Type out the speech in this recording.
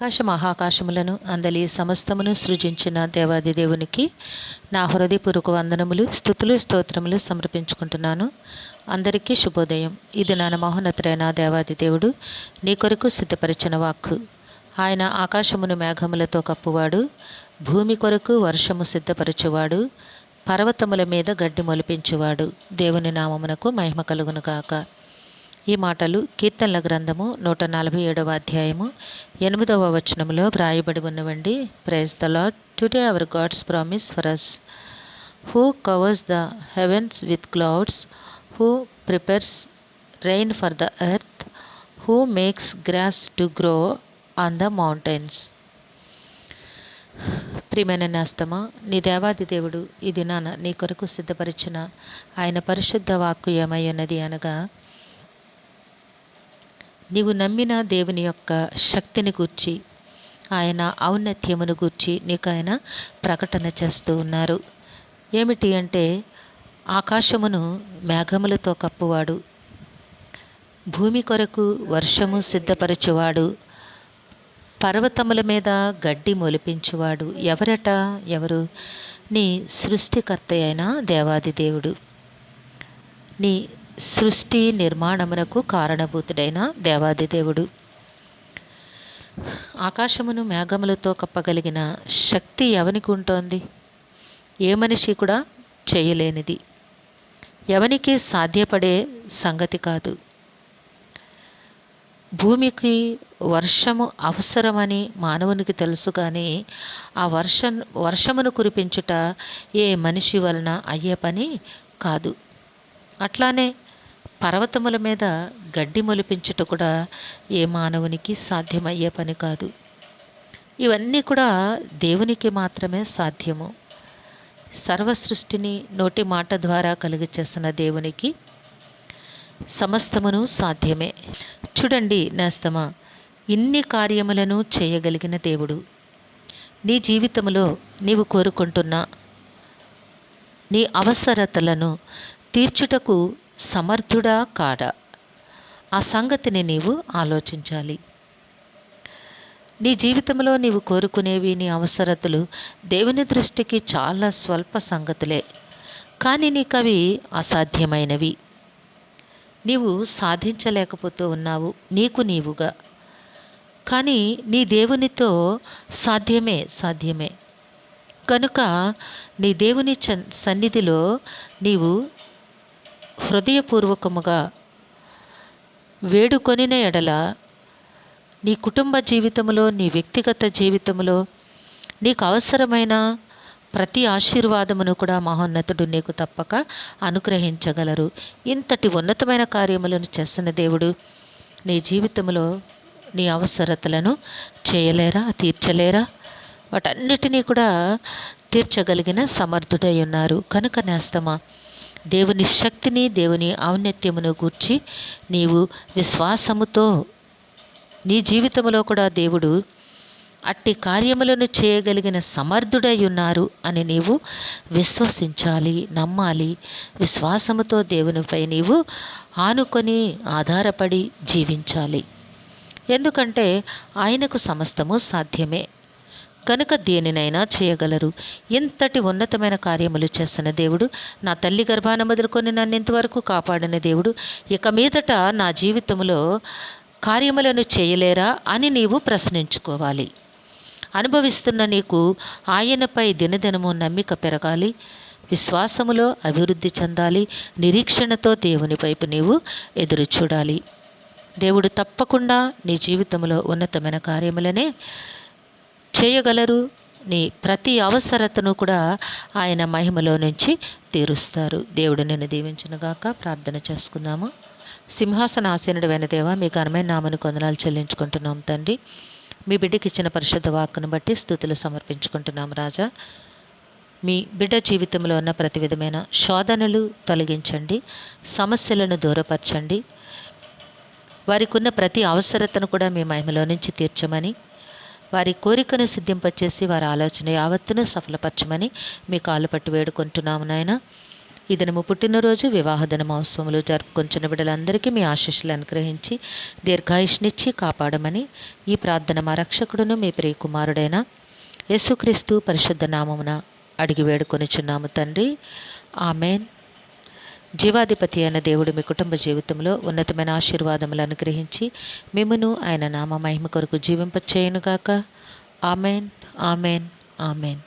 ఆకాశ మహాకాశములను అందలి సమస్తమును సృజించిన దేవాది దేవునికి నా హృదయపూర్వక వందనములు, స్తుతులు, స్తోత్రములు సమర్పించుకుంటున్నాను. అందరికీ శుభోదయం. ఇది నా మహోన్నతుడైన దేవాది దేవుడు నీ కొరకు సిద్ధపరిచిన వాక్కు. ఆయన ఆకాశమును మేఘములతో కప్పువాడు, భూమి కొరకు వర్షము సిద్ధపరచువాడు, పర్వతముల మీద గడ్డి మొలిపించువాడు. దేవుని నామమునకు మహిమ కలుగును గాక. ఈ మాటలు కీర్తనల గ్రంథము 147వ అధ్యాయము 8వ వచనములో వ్రాయబడి ఉన్నవండి. Praise the Lord. Today our God's promise for us. Who covers the heavens with clouds, who prepares rain for the earth, who makes grass to grow on the mountains. ప్రియమైన నేస్తమా, నీ దేవాది దేవుడు ఈ దినాన నీ కొరకు సిద్ధపరిచిన ఆయన పరిశుద్ధ వాక్కు ఏమై ఉన్నది అనగా, నీవు నమ్మిన దేవుని యొక్క శక్తిని గూర్చి, ఆయన ఔన్నత్యమును గూర్చి నీకు ఆయన ప్రకటన చేస్తూ ఉన్నారు. ఏమిటి అంటే, ఆకాశమును మేఘములతో కప్పువాడు, భూమి కొరకు వర్షము సిద్ధపరచువాడు, పర్వతముల మీద గడ్డి మొలిపించువాడు. ఎవరు? నీ సృష్టికర్త అయిన దేవాది దేవుడు, నీ సృష్టి నిర్మాణమునకు కారణభూతుడైన దేవాది దేవుడు. ఆకాశమును మేఘములతో కప్పగలిగిన శక్తి ఎవనికి ఉంటోంది? ఏ మనిషి కూడా చేయలేనిది, ఎవనికి సాధ్యపడే సంగతి కాదు. భూమికి వర్షము అవసరమని మానవునికి తెలుసు, కానీ ఆ వర్షమును కురిపించుట ఏ మనిషి వలన అయ్యే పని కాదు. అట్లానే పర్వతముల మీద గడ్డి మొలిపించుట కూడా ఏ మానవునికి సాధ్యమయ్యే పని కాదు. ఇవన్నీ కూడా దేవునికి మాత్రమే సాధ్యము. సర్వ సృష్టిని నోటి మాట ద్వారా కలుగ చేసిన దేవునికి సమస్తమును సాధ్యమే. చూడండి నేస్తమా, ఇన్ని కార్యములను చేయగలిగిన దేవుడు నీ జీవితంలో నీవు కోరుకుంటున్న నీ అవసరతలను తీర్చుటకు సమర్థుడా కాడా? ఆ సంగతిని నీవు ఆలోచించాలి. నీ జీవితంలో నీవు కోరుకునేవి, నీ అవసరతలు దేవుని దృష్టికి చాలా స్వల్ప సంగతులే, కానీ నీకు అవి అసాధ్యమైనవి. నీవు సాధించలేకపోతూ ఉన్నావు నీవుగా, కానీ నీ దేవునితో సాధ్యమే. కనుక నీ దేవుని సన్నిధిలో నీవు హృదయపూర్వకముగా వేడుకొనిన ఎడల, నీ కుటుంబ జీవితంలో, నీ వ్యక్తిగత జీవితంలో నీకు అవసరమైన ప్రతి ఆశీర్వాదమును కూడా మహోన్నతుడు నీకు తప్పక అనుగ్రహించగలరు. ఇంతటి ఉన్నతమైన కార్యములను చేసిన దేవుడు నీ జీవితంలో నీ అవసరతలను తీర్చలేరా? వాటన్నిటినీ కూడా తీర్చగలిగిన సమర్థుడై ఉన్నారు. కనుక నేస్తమా, దేవుని శక్తిని, దేవుని ఔన్నత్యమును గూర్చి నీవు విశ్వాసముతో నీ జీవితంలో కూడా దేవుడు అట్టి కార్యములను చేయగలిగిన సమర్థుడై ఉన్నారు అని నీవు విశ్వసించాలి, నమ్మాలి. విశ్వాసముతో దేవునిపై నీవు ఆనుకొని ఆధారపడి జీవించాలి. ఎందుకంటే ఆయనకు సమస్తము సాధ్యమే కనుక దేనినైనా చేయగలరు. ఇంతటి ఉన్నతమైన కార్యములు చేసిన దేవుడు, నా తల్లి గర్భాన మొదలుకొని నన్ను ఇంతవరకు కాపాడిన దేవుడు, ఇక మీదట నా జీవితంలో కార్యములను చేయలేరా అని నీవు ప్రశ్నించుకోవాలి. అనుభవిస్తున్న నీకు ఆయనపై దినదినము నమ్మిక పెరగాలి, విశ్వాసములో అభివృద్ధి చెందాలి, నిరీక్షణతో దేవుని వైపు నీవు ఎదురు చూడాలి. దేవుడు తప్పకుండా నీ జీవితంలో ఉన్నతమైన కార్యములనే చేయగలరు. నీ ప్రతి అవసరతను కూడా ఆయన మహిమలో నుంచి తీరుస్తారు. దేవుడు నిన్ను దీవించునుగాక. ప్రార్థన చేసుకుందాము. సింహాసనాసీనుడైన దేవా, మీ ఘనమైన నామమును వందనాలు చెల్లించుకుంటున్నాం తండ్రి. మీ బిడ్డకి ఇచ్చిన పరిశుద్ధ వాక్కును బట్టి స్తుతులు సమర్పించుకుంటున్నాం రాజా. మీ బిడ్డ జీవితంలో ఉన్న ప్రతి విధమైన శోధనలు తొలగించండి, సమస్యలను దూరపరచండి. వారికి ఉన్న ప్రతి అవసరతను కూడా మీ మహిమలో నుంచి తీర్చమని, వారి కోరికను సిద్ధింపచేసి వారి ఆలోచన యావత్తును సఫలపరచమని మీ కాళ్ళు పట్టి వేడుకుంటున్నాము నాయన. ఈ దినము పుట్టినరోజు, వివాహ దిన మహోత్సవములు జరుపుకొంచున్న బిడ్డలందరికీ మీ ఆశీస్సులు అనుగ్రహించి దీర్ఘాయుష్నిచ్చి కాపాడమని ఈ ప్రార్థన మా రక్షకుడును మీ ప్రియకుమారుడైన యేసుక్రీస్తు పరిశుద్ధ నామమున అడిగి వేడుకొనుచున్నాము తండ్రి. ఆమెన్. జీవాధిపతి అయిన దేవుడు మీ కుటుంబ జీవితంలో ఉన్నతమైన ఆశీర్వాదములు అనుగ్రహించి మిమ్మును ఆయన నామ మహిమ కొరకు జీవింపచేయునుగాక. Amen, amen, amen.